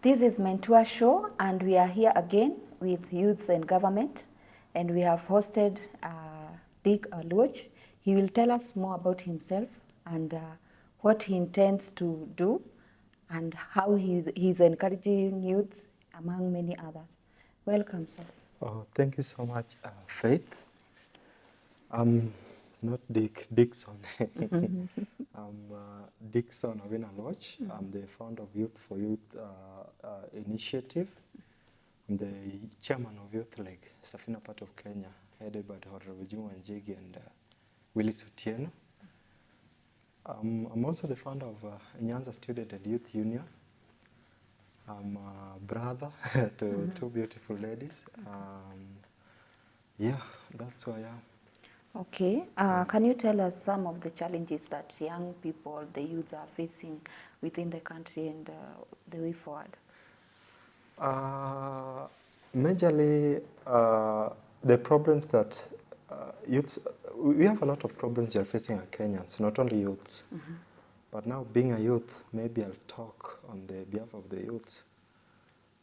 This is Mentor Show, and we are here again with Youths and Government, and we have hosted Dickson Oluoch. He will tell us more about himself and what he intends to do and how he's encouraging youths, among many others. Welcome, sir. Oh, thank you so much, Faith. I'm not Dickson. I'm Dickson Oluoch. I'm the founder of Youth for Youth initiative. I'm the chairman of Youth League, Safina Party of Kenya, headed by the Honorable Juma Njigi and Willis Otieno. I'm also the founder of Nyanza Student and Youth Union. I'm a brother to two beautiful ladies. Yeah, that's who I am. Okay. Can you tell us some of the challenges that young people, the youths, are facing within the country and the way forward? Majorly, the problems that youths, we have a lot of problems we are facing as Kenyans, not only youths. But now, being a youth, maybe I'll talk on the behalf of the youths.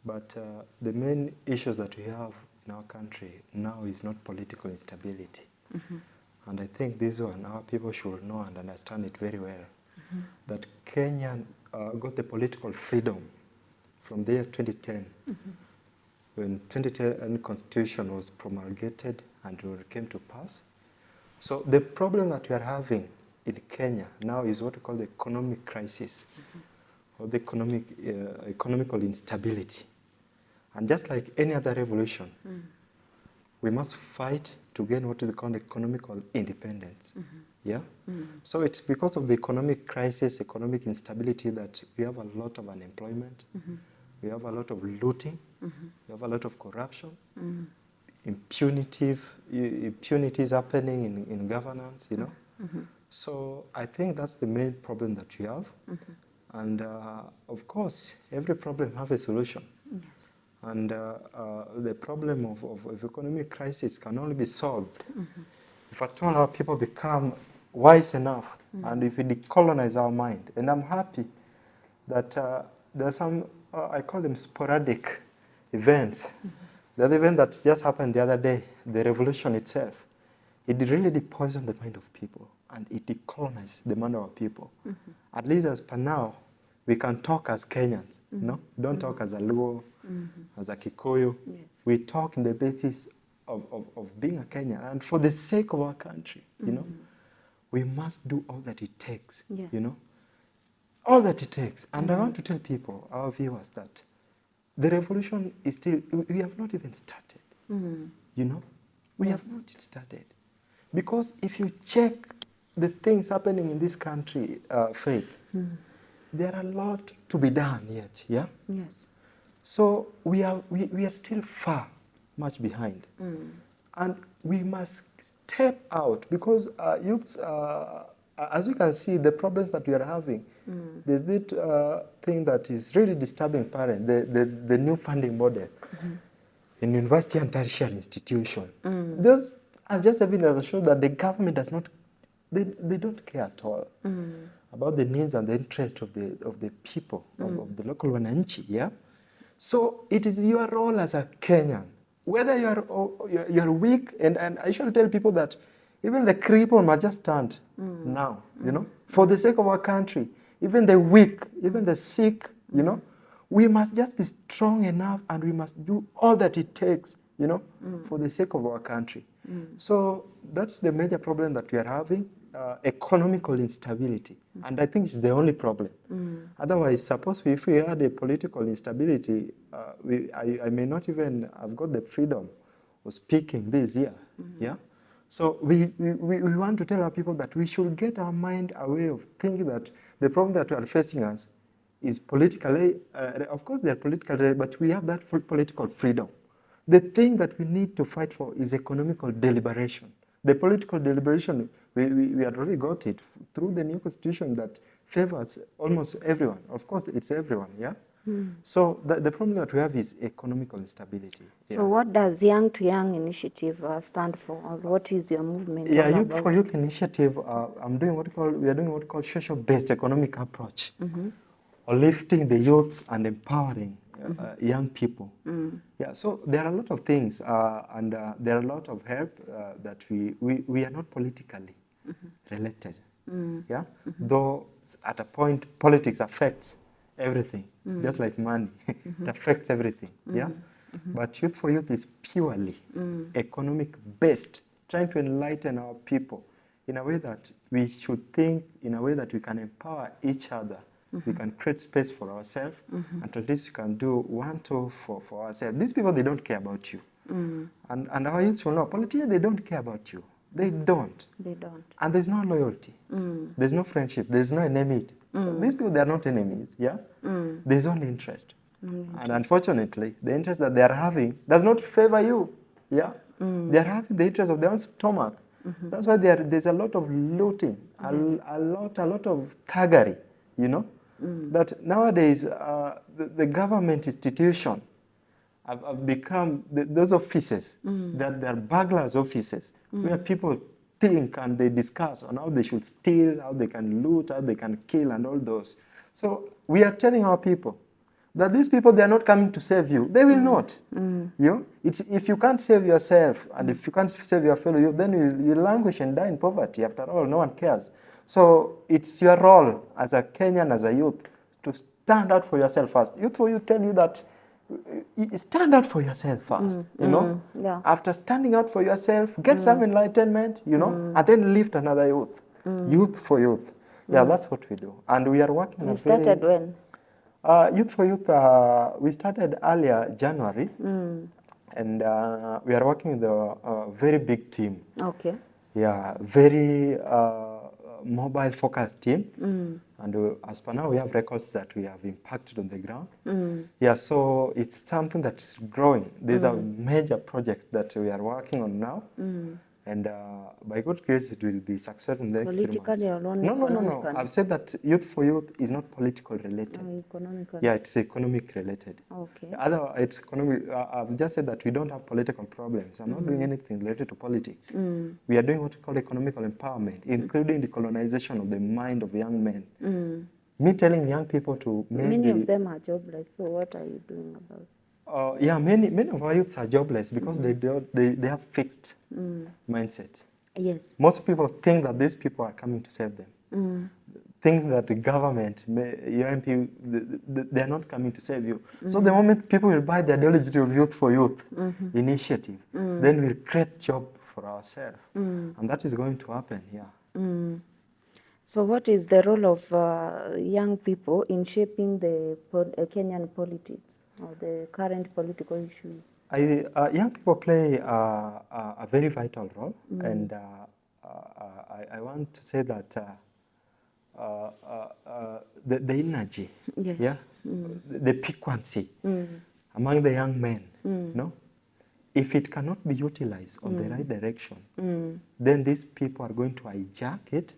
But the main issues that we have in our country now is not political instability. And I think this one, our people should know and understand it very well, that Kenya got the political freedom from the year 2010, when 2010 constitution was promulgated and came to pass. So the problem that we are having in Kenya now is what we call the economic crisis, or the economical instability. And just like any other revolution, we must fight to gain what is called economical independence. Yeah? So it's because of the economic crisis, economic instability, that we have a lot of unemployment, we have a lot of looting, we have a lot of corruption, impunity is happening in governance, you know. So I think that's the main problem that we have. And of course, every problem has a solution. And the problem of economic crisis can only be solved if at all our people become wise enough and if we decolonize our mind. And I'm happy that there are some, I call them sporadic events. The other event that just happened the other day, the revolution itself, it really did poison the mind of people and it decolonized the mind of our people. At least as per now, we can talk as Kenyans, no? We don't talk as a Luo, as a Kikuyu. Yes. We talk in the basis of being a Kenyan. And for the sake of our country, you know, we must do all that it takes, you know? All that it takes. And I want to tell people, our viewers, that the revolution is still, we have not even started, you know? We have not started. Because if you check the things happening in this country, Faith, there are a lot to be done yet, yeah? Yes. So we are still much behind. And we must step out because youths, as you can see, the problems that we are having, there's this thing that is really disturbing parents, the new funding model in university and tertiary institution. Those are just evidence that show that the government does not, they don't care at all about the needs and the interest of the people, of the local wananchi, yeah? So it is your role as a Kenyan, whether you're weak, and I usually tell people that even the cripple must just stand now, you know, for the sake of our country. Even the weak, even the sick, you know, we must just be strong enough and we must do all that it takes, you know, for the sake of our country. So that's the major problem that we are having, economical instability. And I think it's the only problem. Otherwise, suppose if we had a political instability, I may not even have got the freedom of speaking this year, yeah? So we want to tell our people that we should get our mind away of thinking that the problem that we are facing us is politically, of course they are political, but we have that full political freedom. The thing that we need to fight for is economical deliberation. The political deliberation, we had already got it through the new constitution that favors almost everyone. Of course, it's everyone, yeah? So the problem that we have is economical instability. So what does Young to Young initiative stand for? Or what is your movement all Youth about? for Youth initiative, we are doing what we call social-based economic approach, or lifting the youths and empowering young people. Yeah, so there are a lot of things, and there are a lot of help that we are not politically related. Yeah, though at a point politics affects everything, just like money, it affects everything. Yeah, but Youth for Youth is purely economic based, trying to enlighten our people in a way that we should think, in a way that we can empower each other. We can create space for ourselves, and at least we can do one, two for ourselves. These people, they don't care about you. And our youth will know, politicians, they don't care about you. They don't. They don't. And there's no loyalty. There's no friendship. There's no enmity. These people, they are not enemies, yeah? There's only interest. And unfortunately, the interest that they are having does not favor you, yeah? They are having the interest of their own stomach. That's why there's a lot of looting, a lot of thuggery, you know? That nowadays, the government institution have become those offices, that they're burglars' offices, where people think and they discuss on how they should steal, how they can loot, how they can kill, and all those. So we are telling our people that these people, they are not coming to save you. They will not. You know? If you can't save yourself, and if you can't save your fellow youth, then you languish and die in poverty. After all, no one cares. So it's your role as a Kenyan, as a youth, to stand out for yourself first. Youth for Youth tell you that stand out for yourself first, you know? Yeah. After standing out for yourself, get some enlightenment, you know, and then lift another youth. Youth for Youth. Yeah, that's what we do. And we are working on You started when? Youth for Youth, we started earlier January, and we are working with a very big team. Okay. Yeah, very mobile focused team. And as per now, we have records that we have impacted on the ground. Yeah, so it's something that's growing. There's a major project that we are working on now. And by God's grace, it will be successful in the next 3 months. Politically alone? No. I've said that Youth for Youth is not political related. Economical. Yeah, it's economic related. Okay. It's economic. I've just said that we don't have political problems. I'm not doing anything related to politics. We are doing what we call economical empowerment, including the colonization of the mind of young men. Me telling young people to maybe... Many of them are jobless, so what are you doing about it? Yeah, many of our youths are jobless because they have fixed mindset. Yes. Most people think that these people are coming to save them. Think that the government, your MP, they are not coming to save you. So the moment people will buy the ideology of Youth for Youth initiative, then we'll create job for ourselves. And that is going to happen here. So what is the role of young people in shaping the Kenyan politics or the current political issues? Young people play a very vital role, and I want to say that the energy, Yes. yeah, the piquancy among the young men, no? If it cannot be utilized on the right direction, then these people are going to hijack it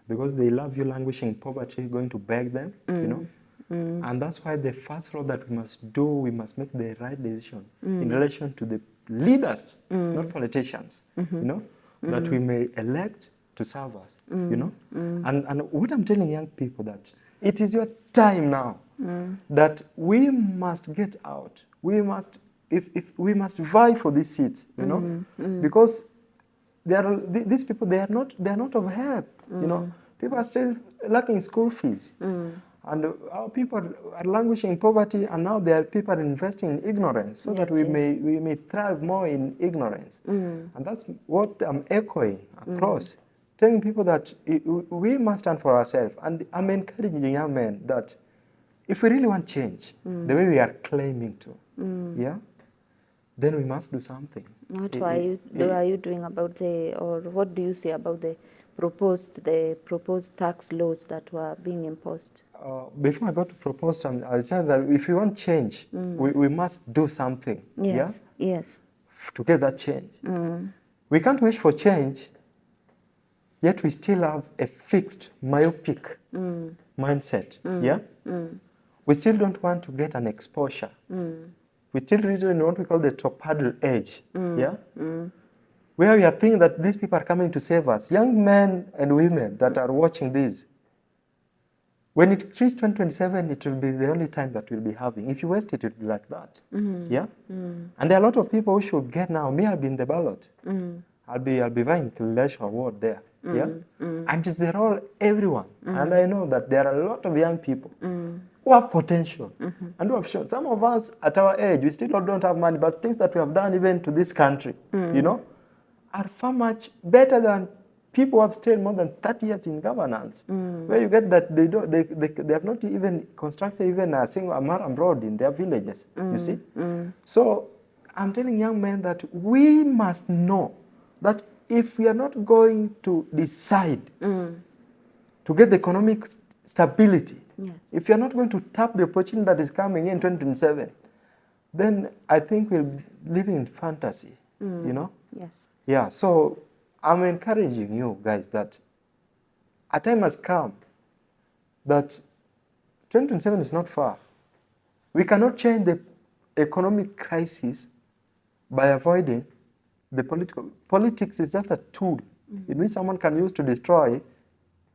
because they love you languishing in poverty, going to beg them, you know? And that's why the first role that we must do, we must make the right decision in relation to the leaders, not politicians, you know, that we may elect to serve us, you know. And what I'm telling young people, that it is your time now, that we must get out. We must, if we must vie for these seats, you know, because these people, they are not of help, you know. People are still lacking school fees. And our people are languishing in poverty, and now there are people investing in ignorance, so that we may thrive more in ignorance. And that's what I'm echoing across, telling people that we must stand for ourselves. And I'm encouraging young men that if we really want change, the way we are claiming to, yeah, then we must do something. What are you doing about or what do you say about the proposed tax laws that were being imposed? Before I go to proposed, I said that if we want change, we must do something. Yes. Yeah? Yes. To get that change. We can't wish for change, yet we still have a fixed, myopic mindset. Yeah? We still don't want to get an exposure. We still reach in what we call the top hurdle edge. Yeah? Where we are thinking that these people are coming to save us. Young men and women that are watching this, When it reaches 2027, it will be the only time that we'll be having. If you waste it, it will be like that. Yeah? And there are a lot of people who should get now. Me, I'll be in the ballot. I'll be vying the election award there. Yeah? And it's the role everyone. And I know that there are a lot of young people who have potential and who have shown. Some of us at our age, we still don't have money, but things that we have done even to this country, you know, are far much better than people who have stayed more than 30 years in governance, where you get that they have not even constructed even a single Amaram road in their villages, you see? So I'm telling young men that we must know that if we are not going to decide to get the economic stability, if you're not going to tap the opportunity that is coming in 2027, then I think we'll live in fantasy, you know? Yes. Yeah, so I'm encouraging you guys that a time has come that 2027 is not far. We cannot change the economic crisis by avoiding the political. Politics is just a tool. It means someone can use to destroy.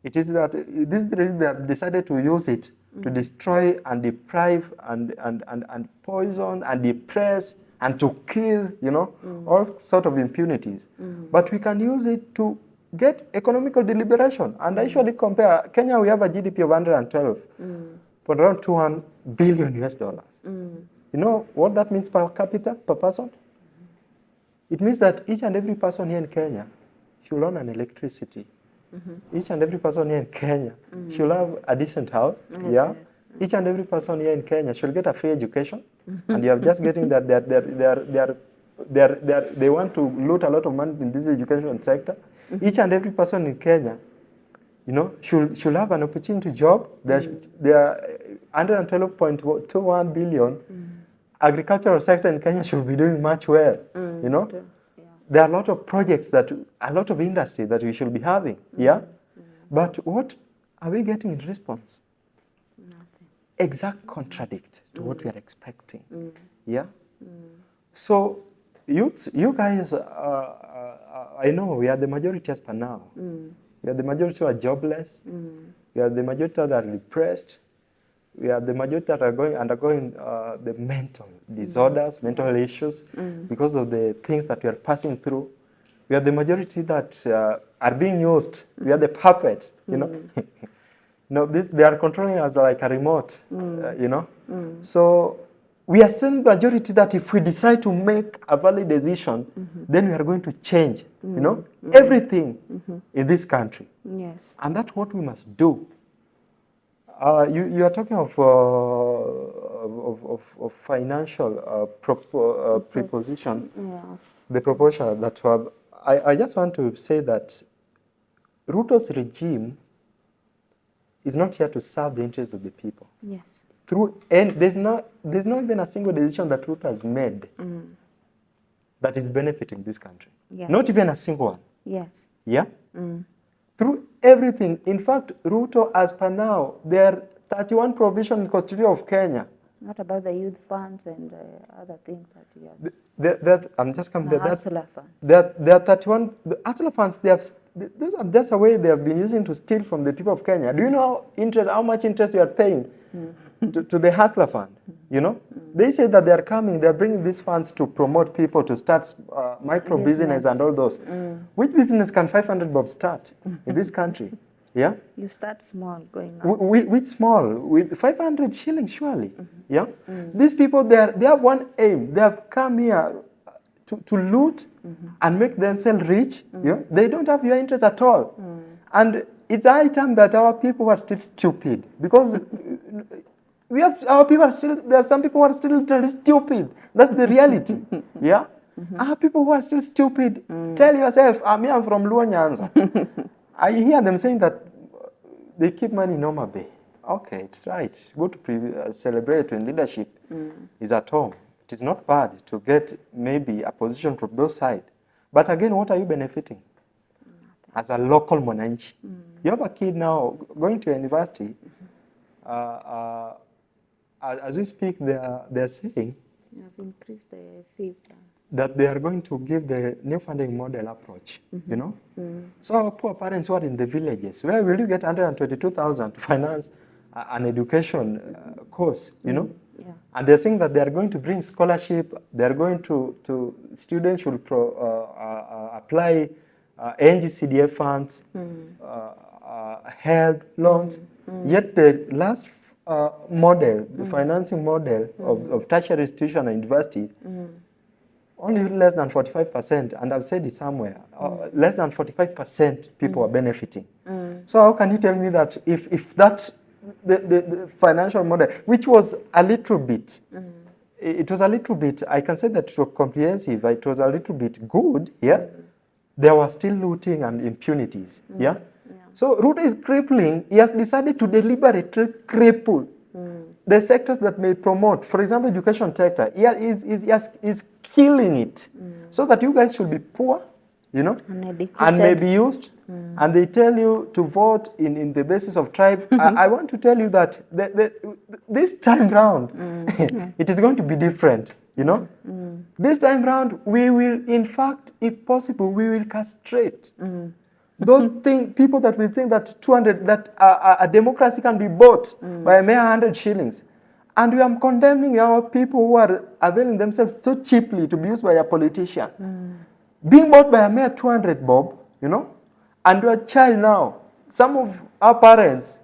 It is that this is the reason they have decided to use it to destroy and deprive and poison and depress and to kill, you know, all sort of impunities. But we can use it to get economical deliberation. And I usually compare, Kenya, we have a GDP of 112, but around 200 billion US dollars. You know what that means per capita, per person? It means that each and every person here in Kenya should own an electricity. Each and every person here in Kenya should have a decent house. Yes. Each and every person here in Kenya should get a free education. And you are just getting that they want to loot a lot of money in this education sector. Each and every person in Kenya, you know, should have an opportunity job. There are 112.21 billion. Agricultural sector in Kenya should be doing much well, you know. There are a lot of projects a lot of industry that we should be having, But what are we getting in response? Nothing. Exact contradict to what we are expecting, So you guys, I know we are the majority as per now. We are the majority who are jobless. We are the majority that are depressed. We are the majority that are undergoing the mental disorders, mental issues, because of the things that we are passing through. We are the majority that are being used. We are the puppets, you know. They are controlling us like a remote, you know. So we are still the majority that if we decide to make a valid decision, then we are going to change, you know, everything in this country. Yes. And that's what we must do. You are talking of financial preposition, the proposal that I just want to say that Ruto's regime is not here to serve the interests of the people. Yes. There's not even a single decision that Ruto has made that is benefiting this country. Yes. Not even a single one. Yes. Yeah? Through everything. In fact, Ruto, as per now, there are 31 provisions in the Constitution of Kenya. Not about the youth funds and other things that he has. I'm just coming The there. hustler funds. There are 31. The hustler funds, these are just a way they have been using to steal from the people of Kenya. Do you know how much interest you are paying to the hustler fund? You know? They say that they are bringing these funds to promote people to start micro business and all those. Which business can 500 bob start in this country? Yeah? You start small, going up. With small, with 500 shillings surely. Yeah? These people, they have one aim. They have come here to loot and make themselves rich. Yeah? They don't have your interest at all. And it's high time that our people are still stupid, because our people are still, there are some people who are still literally stupid. That's the reality. Yeah? Our people who are still stupid, tell yourself, I'm from Luo Nyanza. I hear them saying that they keep money in Homa Bay. Okay, it's right. Go to celebrate when leadership is at home. It is not bad to get maybe a position from those sides. But again, what are you benefiting? As a local mwananchi. You have a kid now going to university. As we speak, they are saying You have increased the fee. That they are going to give the new funding model approach, you know? So our poor parents who are in the villages, where will you get 122,000 to finance an education course, you know. Yeah. And they're saying that they are going to bring scholarship, they're going to students should apply NGCDF funds, help, loans. Yet the last model, the financing model of tertiary institution and university, only less than 45%, and I've said it somewhere, less than 45% people are benefiting. So how can you tell me that if that, the financial model, which was a little bit, it was a little bit, I can say that it was comprehensive, it was a little bit good, yeah? There was still looting and impunities, yeah? So Ruto is crippling, he has decided to deliberately cripple the sectors that may promote, for example, education sector, is killing it, so that you guys should be poor, you know, and may be used, and they tell you to vote in the basis of tribe. I want to tell you that this time round, it is going to be different, you know. This time round, we will, in fact, if possible, we will castrate those people that will think that 200, that a democracy can be bought by a mere 100 shillings. And we are condemning our people who are availing themselves so cheaply to be used by a politician. Being bought by a mere 200 bob, you know, and your child now, some of our parents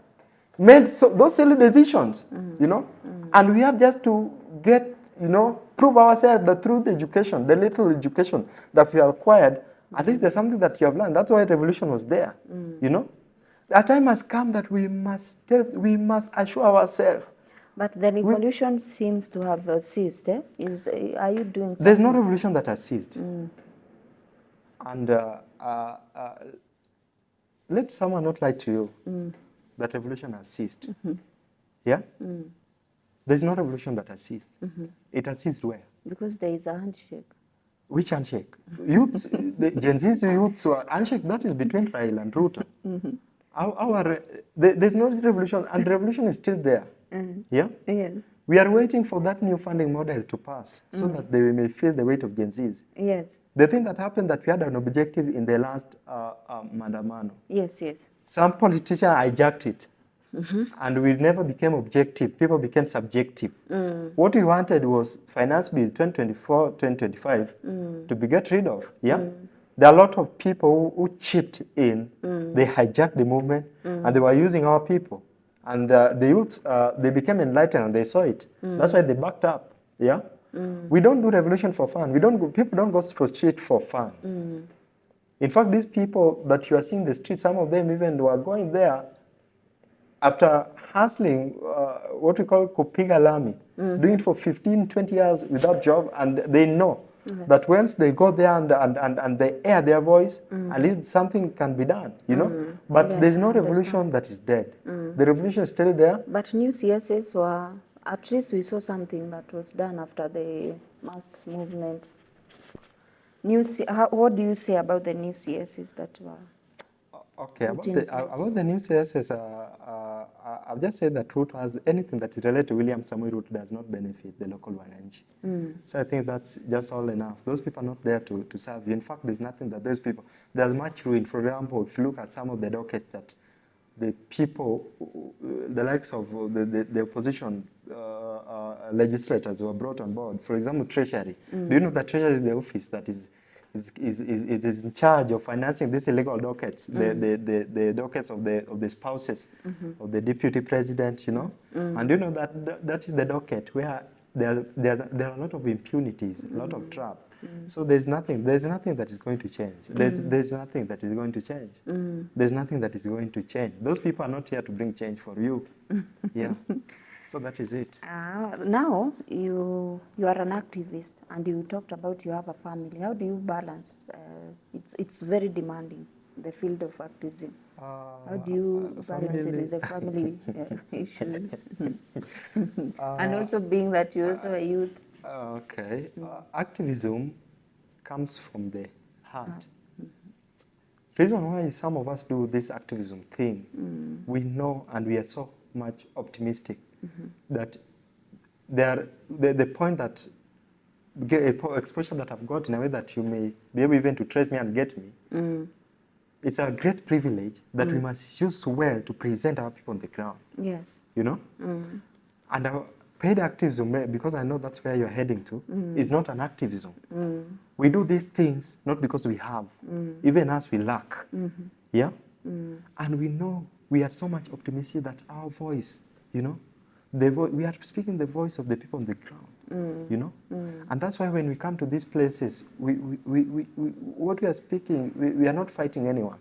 made those silly decisions, you know, and we have just to get, you know, prove ourselves that through the education, the little education that we have acquired, at least there's something that you have learned. That's why revolution was there, you know. A time has come that we must assure ourselves. But the revolution seems to have ceased. Are you doing something? There's no revolution that has ceased. And let someone not lie to you that revolution has ceased. Yeah? There's no revolution that has ceased. It has ceased where? Because there is a handshake. Which handshake? Youths, the Gen Z's youths, handshake, that is between Raila and Ruto. There's no revolution, and the revolution is still there. Yeah? Yes. We are waiting for that new funding model to pass so that they may feel the weight of Gen Z's. Yes. The thing that happened that we had an objective in the last Mandamano. Yes, yes. Some politician hijacked it. And we never became objective. People became subjective. What we wanted was Finance Bill 2024-2025 to be get rid of. Yeah? There are a lot of people who chipped in. They hijacked the movement, and they were using our people. And the youths, they became enlightened and they saw it. That's why they backed up. Yeah? We don't do revolution for fun. People don't go for street for fun. In fact, these people that you are seeing in the street, some of them even were going there after hustling what we call kupiga lami, doing it for 15, 20 years without job, and they know that once they go there and they air their voice, at least something can be done, you know. But there's no revolution that is dead. The revolution is still there. But new CSS were, at least we saw something that was done after the mass movement. What do you say about the new CSS that were? Okay, about the new CSS, I've just said that Ruto has anything that is related to William Samoei Ruto does not benefit the local wananchi. So I think that's just all enough. Those people are not there to serve you. In fact, there's nothing that those people, there's much ruin. For example, if you look at some of the dockets that the people, the likes of the opposition legislators were brought on board. For example, Treasury. Do you know that Treasury is the office that is in charge of financing these illegal dockets, the dockets of the spouses of the deputy president, you know? And you know that is the docket where there are a lot of impunities, a lot of trap. So there's nothing that is going to change. There's nothing that is going to change. There's nothing that is going to change. Those people are not here to bring change for you. Yeah. So that is it. Now you are an activist, and you talked about you have a family. How do you balance? It's very demanding, the field of activism. How do you balance it with the family issue? And also being that you're also a youth. Okay. Activism comes from the heart. Reason why some of us do this activism thing, we know and we are so much optimistic that the point that exposure that I've got in a way that you may be able even to trace me and get me it's a great privilege that we must use well to present our people on the ground. Yes. You know? And our paid activism, because I know that's where you're heading to, is not an activism. We do these things not because we have, even as we lack. Yeah? And we know we are so much optimistic that our voice, you know, we are speaking the voice of the people on the ground, you know? And that's why when we come to these places, what we are speaking, we are not fighting anyone.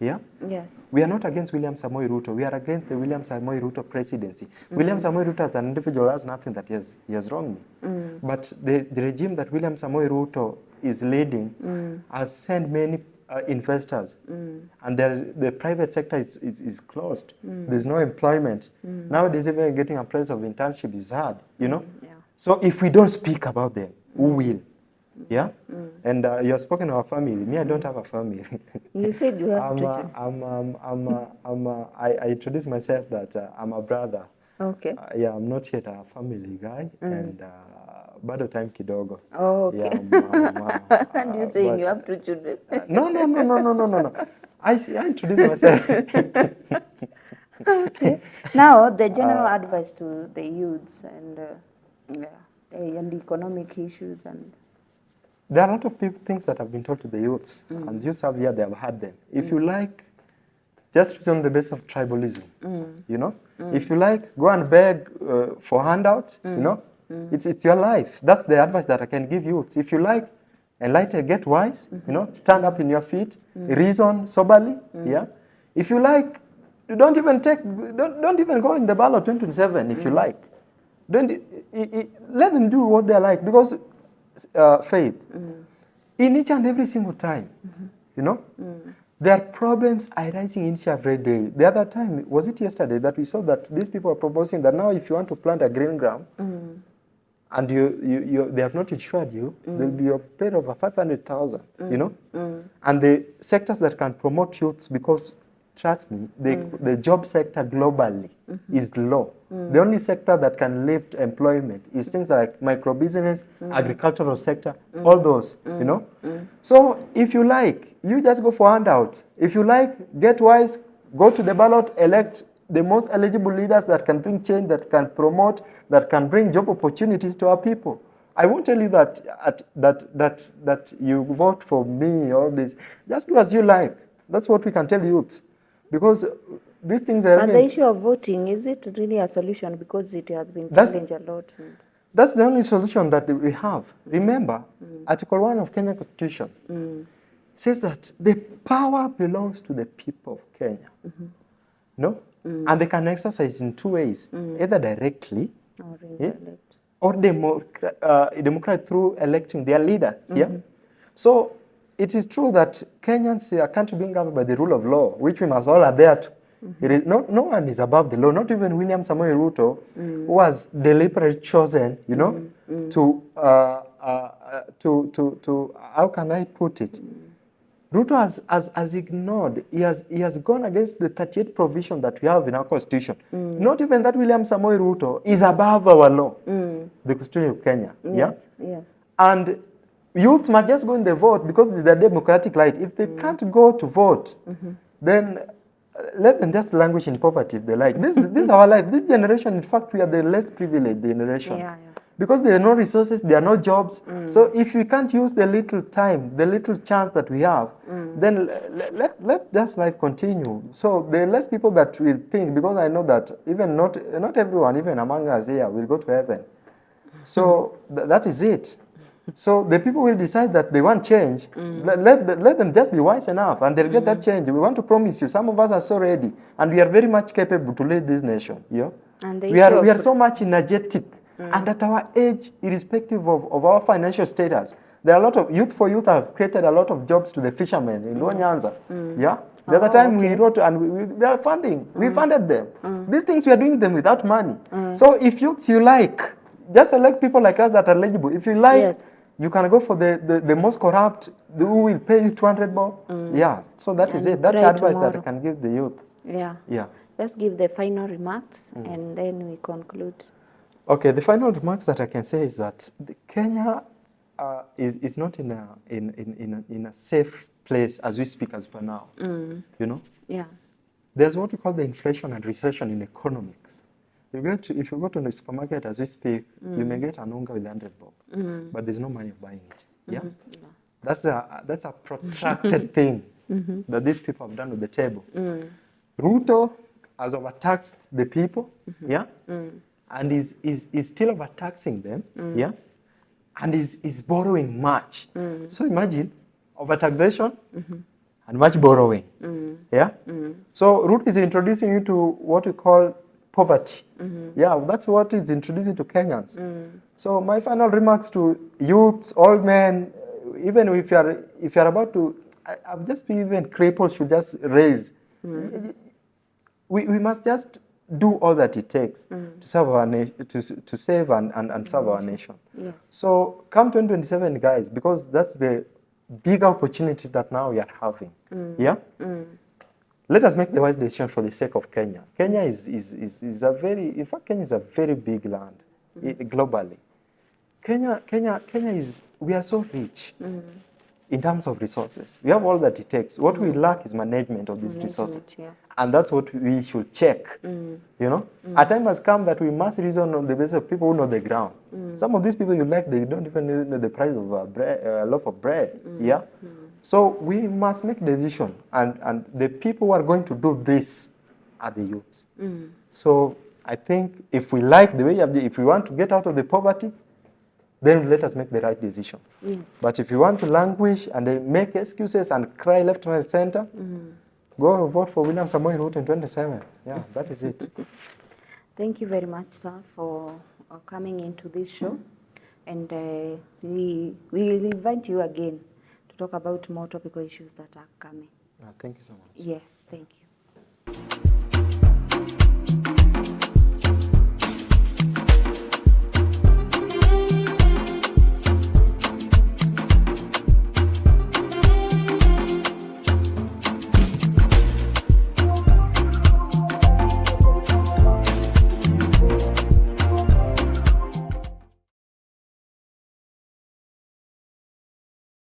Yeah? Yes. We are not against William Samoei Ruto. We are against the William Samoei Ruto presidency. William Samoei Ruto as an individual has nothing that he has wronged me. But the regime that William Samoei Ruto is leading has sent many investors, and the private sector is closed. There's no employment. Nowadays, even getting a place of internship is hard, you know? Yeah. So if we don't speak about them, who will? Yeah? And you have spoken of a family. Me, I don't have a family. You said you have children. I introduce myself that I'm a brother. Okay. Yeah, I'm not yet a family guy, and bado time kidogo. Oh, okay. Yeah, And you're saying you have 2 children. No. I introduce myself. Okay. Now, the general advice to the youths and the economic issues and... There are a lot of things that have been told to the youths, and youths have here, they have had them. If you like, just reason on the basis of tribalism, you know? If you like, go and beg for handout, you know? It's your life. That's the advice that I can give youths. If you like, enlighten, get wise, you know, stand up in your feet, reason soberly, yeah? If you like, don't even go in the ballot 2027 if you like. Let them do what they like, because faith, in each and every single time, you know, there are problems arising in each every day. The other time, was it yesterday, that we saw that these people are proposing that now if you want to plant a green ground, and they have not insured you, they'll be paid over 500,000, you know? And the sectors that can promote youths, because trust me, the job sector globally is low. The only sector that can lift employment is things like micro-business, agricultural sector, all those, you know? So if you like, you just go for handouts. If you like, get wise, go to the ballot, elect the most eligible leaders that can bring change, that can promote, that can bring job opportunities to our people. I won't tell you that you vote for me or this. Just do as you like. That's what we can tell youth. Because these things are... But the issue of voting, is it really a solution? Because it has been challenged a lot. That's the only solution that we have. Remember, Article 1 of Kenya Constitution says that the power belongs to the people of Kenya. No? And they can exercise in 2 ways, either directly or democratic through electing their leaders. Yeah? So it is true that Kenyans are a country being governed by the rule of law, which we must all adhere to. It is no one is above the law, not even William Samoei Ruto, who was deliberately chosen, you know, to how can I put it? Ruto has ignored, he has gone against the 38th provision that we have in our constitution. Not even that William Samoei Ruto is above our law, the Constitution of Kenya. Yes, yes. And youths must just go in the vote because it's their democratic right. If they can't go to vote, then let them just languish in poverty if they like. This is our life. This generation, in fact, we are the less privileged generation. Yeah. Because there are no resources, there are no jobs. So if we can't use the little time, the little chance that we have, then let just life continue. So the less people that will think, because I know that even not everyone, even among us here, will go to heaven. So that is it. So the people will decide that they want change. Let them just be wise enough, and they'll get that change. We want to promise you, some of us are so ready, and we are very much capable to lead this nation. Yeah? And we are so much energetic. And at our age, irrespective of our financial status, there are a lot of Youth for Youth have created a lot of jobs to the fishermen in Nyanza. Yeah? The other time we wrote, and they are funding. We funded them. These things, we are doing them without money. So if youths you like, just select people like us that are eligible. If you like, you can go for the most corrupt, who will pay you 200 more. Yeah, so that is it. That's the advice that I can give the youth. Yeah. Yeah. Let's give the final remarks, and then we conclude. Okay, the final remarks that I can say is that Kenya is not in a safe place as we speak as per now. You know? Yeah. There's what we call the inflation and recession in economics. If you go to the supermarket as we speak, you may get an unga with 100 bob, but there's no money buying it. Yeah? Yeah. That's a protracted thing that these people have done with the table. Ruto has overtaxed the people, yeah, and is still overtaxing them, yeah, and is borrowing much. So imagine overtaxation and much borrowing, yeah. So Ruto is introducing you to what we call poverty. Yeah, that's what is introducing to Kenyans. So my final remarks to youths, old men, even if you're about to, I've just been even cripples should just raise. We must just do all that it takes to serve our to save and serve our nation. Yes. So come 2027, guys, because that's the big opportunity that now we are having. Yeah. Let us make the wise decision for the sake of Kenya. Kenya is a very, in fact, Kenya is a very big land globally. Kenya is, we are so rich in terms of resources. We have all that it takes. What we lack is management of these resources. Yeah. And that's what we should check. You know, a time has come that we must reason on the basis of people who know the ground. Some of these people you like, they don't even know the price of a loaf of bread. Yeah. So we must make decision, and the people who are going to do this are the youths. So I think if we like the way you have if we want to get out of the poverty, then let us make the right decision. But if you want to languish and make excuses and cry left and right center, go vote for William Samoei Ruto in 27. Yeah, that is it. Thank you very much, sir, for coming into this show. And we will invite you again to talk about more topical issues that are coming. Thank you so much. Yes, thank you.